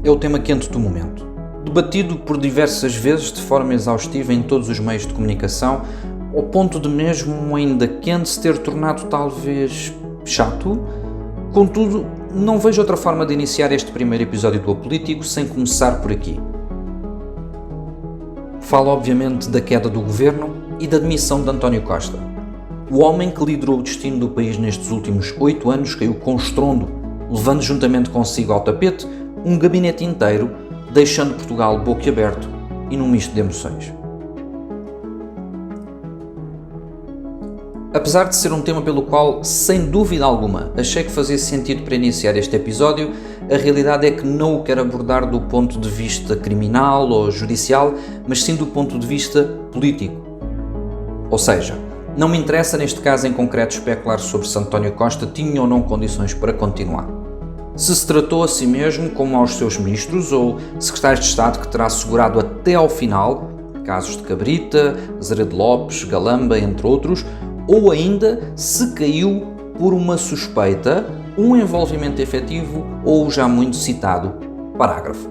é o tema quente do momento. Debatido por diversas vezes de forma exaustiva em todos os meios de comunicação, ao ponto de mesmo ainda quente se ter tornado talvez chato. Contudo, não vejo outra forma de iniciar este primeiro episódio do Apolítico sem começar por aqui. Falo obviamente da queda do governo e da demissão de António Costa. O homem que liderou o destino do país nestes últimos 8 anos caiu com estrondo, levando juntamente consigo ao tapete um gabinete inteiro, deixando Portugal boquiaberto e num misto de emoções. Apesar de ser um tema pelo qual, sem dúvida alguma, achei que fazia sentido para iniciar este episódio, a realidade é que não o quero abordar do ponto de vista criminal ou judicial, mas sim do ponto de vista político. Ou seja, não me interessa neste caso em concreto especular sobre se António Costa tinha ou não condições para continuar. Se se tratou a si mesmo como aos seus ministros ou secretários de Estado que terá assegurado até ao final, casos de Cabrita, Azeredo Lopes, Galamba, entre outros, ou ainda se caiu por uma suspeita, um envolvimento efetivo ou o já muito citado parágrafo.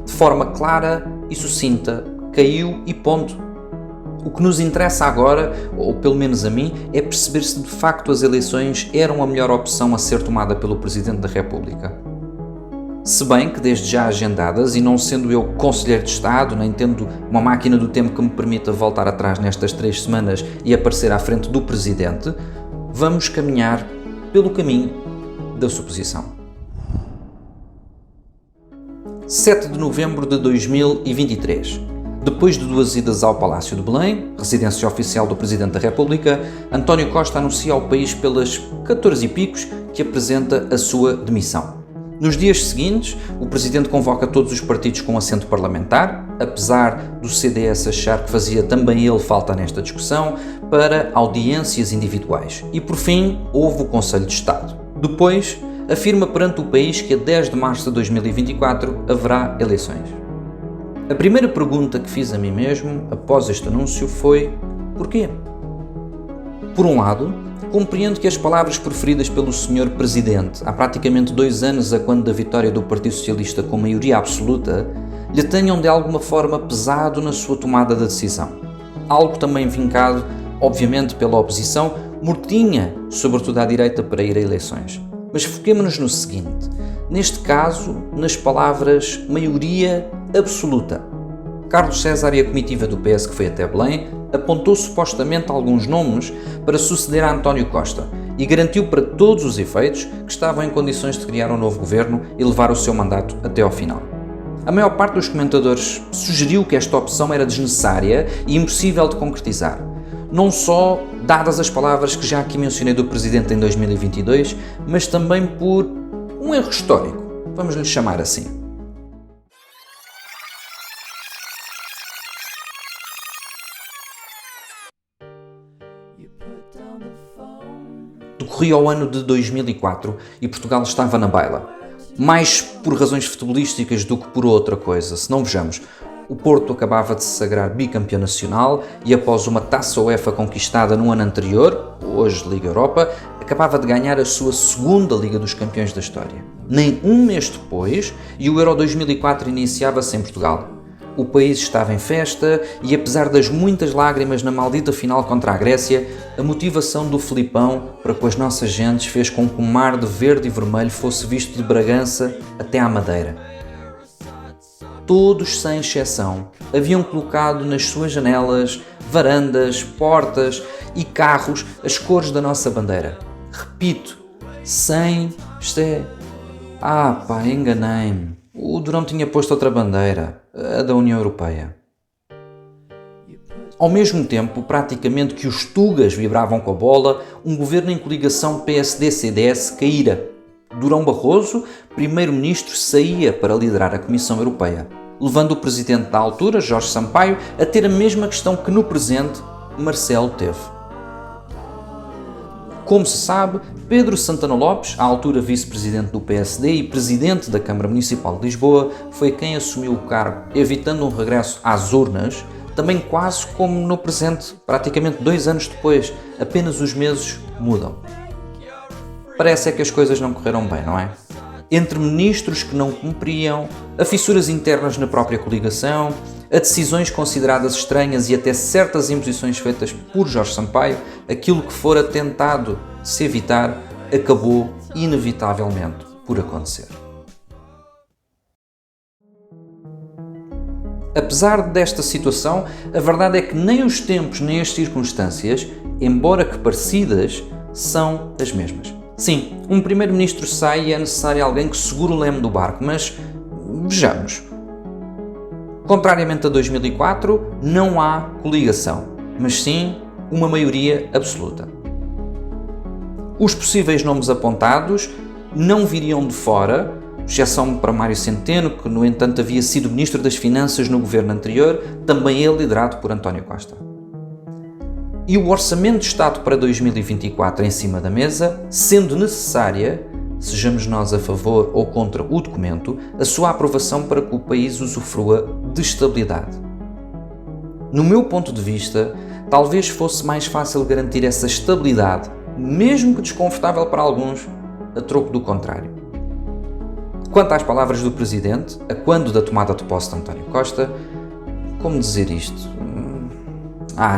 De forma clara e sucinta, caiu e ponto. O que nos interessa agora, ou pelo menos a mim, é perceber se de facto as eleições eram a melhor opção a ser tomada pelo Presidente da República. Se bem que desde já agendadas, e não sendo eu Conselheiro de Estado, nem tendo uma máquina do tempo que me permita voltar atrás nestas 3 semanas e aparecer à frente do Presidente, vamos caminhar pelo caminho da suposição. 7 de novembro de 2023. Depois de 2 idas ao Palácio de Belém, residência oficial do Presidente da República, António Costa anuncia ao país pelas 14 e picos que apresenta a sua demissão. Nos dias seguintes, o Presidente convoca todos os partidos com assento parlamentar, apesar do CDS achar que fazia também ele falta nesta discussão, para audiências individuais. E por fim, houve o Conselho de Estado. Depois, afirma perante o país que a 10 de março de 2024 haverá eleições. A primeira pergunta que fiz a mim mesmo, após este anúncio, foi: porquê? Por um lado, compreendo que as palavras proferidas pelo Sr. Presidente há praticamente 2 anos a quando da vitória do Partido Socialista com maioria absoluta, lhe tenham de alguma forma pesado na sua tomada de decisão. Algo também vincado, obviamente, pela oposição, mortinha, sobretudo à direita, para ir a eleições. Mas foquemo-nos no seguinte, neste caso, nas palavras maioria absoluta. Carlos César e a comitiva do PS que foi até Belém apontou supostamente alguns nomes para suceder a António Costa e garantiu para todos os efeitos que estavam em condições de criar um novo governo e levar o seu mandato até ao final. A maior parte dos comentadores sugeriu que esta opção era desnecessária e impossível de concretizar, não só dadas as palavras que já aqui mencionei do Presidente em 2022, mas também por um erro histórico, vamos lhe chamar assim. Decorria o ano de 2004 e Portugal estava na baila. Mais por razões futebolísticas do que por outra coisa, se não vejamos. O Porto acabava de se sagrar bicampeão nacional e após uma taça UEFA conquistada no ano anterior, hoje Liga Europa, acabava de ganhar a sua segunda Liga dos Campeões da história. Nem um mês depois, e o Euro 2004 iniciava-se em Portugal. O país estava em festa e, apesar das muitas lágrimas na maldita final contra a Grécia, a motivação do Filipão para com as nossas gentes fez com que o mar de verde e vermelho fosse visto de Bragança até à Madeira. Todos, sem exceção, haviam colocado nas suas janelas, varandas, portas e carros as cores da nossa bandeira. Repito, enganei-me. O Durão tinha posto outra bandeira, a da União Europeia. Ao mesmo tempo, praticamente que os Tugas vibravam com a bola, um governo em coligação PSD-CDS caíra. Durão Barroso, primeiro-ministro, saía para liderar a Comissão Europeia, levando o presidente da altura, Jorge Sampaio, a ter a mesma questão que no presente Marcelo teve. Como se sabe, Pedro Santana Lopes, à altura vice-presidente do PSD e presidente da Câmara Municipal de Lisboa, foi quem assumiu o cargo, evitando um regresso às urnas, também quase como no presente, praticamente 2 anos depois, apenas os meses mudam. Parece é que as coisas não correram bem, não é? entre ministros que não cumpriam, a fissuras internas na própria coligação, a decisões consideradas estranhas e até certas imposições feitas por Jorge Sampaio, aquilo que fora tentado se evitar acabou inevitavelmente por acontecer. Apesar desta situação, a verdade é que nem os tempos nem as circunstâncias, embora que parecidas, são as mesmas. Sim, um primeiro-ministro sai e é necessário alguém que segure o leme do barco, mas vejamos. Contrariamente a 2004, não há coligação, mas sim uma maioria absoluta. Os possíveis nomes apontados não viriam de fora, exceção para Mário Centeno, que no entanto havia sido Ministro das Finanças no governo anterior, também ele liderado por António Costa. E o Orçamento de Estado para 2024 em cima da mesa, sendo necessária, sejamos nós a favor ou contra o documento, a sua aprovação para que o país usufrua de estabilidade. No meu ponto de vista, talvez fosse mais fácil garantir essa estabilidade, mesmo que desconfortável para alguns, a troco do contrário. Quanto às palavras do Presidente, a quando da tomada de posse de António Costa, como dizer isto?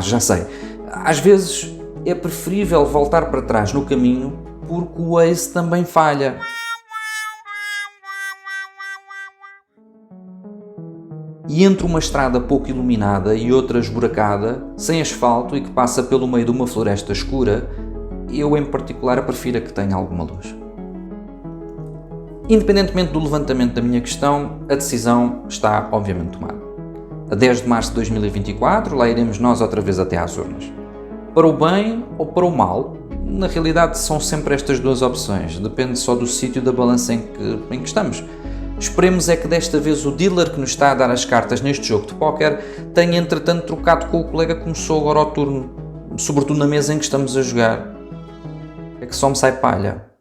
Já sei. Às vezes é preferível voltar para trás no caminho porque o Waze também falha. E entre uma estrada pouco iluminada e outra esburacada, sem asfalto e que passa pelo meio de uma floresta escura, eu em particular prefiro a que tenha alguma luz. Independentemente do levantamento da minha questão, a decisão está obviamente tomada. A 10 de março de 2024, lá iremos nós outra vez até às urnas. Para o bem ou para o mal, na realidade são sempre estas duas opções, depende só do sítio da balança em que estamos. Esperemos é que desta vez o dealer que nos está a dar as cartas neste jogo de póquer tenha entretanto trocado com o colega que começou agora ao turno, sobretudo na mesa em que estamos a jogar. É que só me sai palha.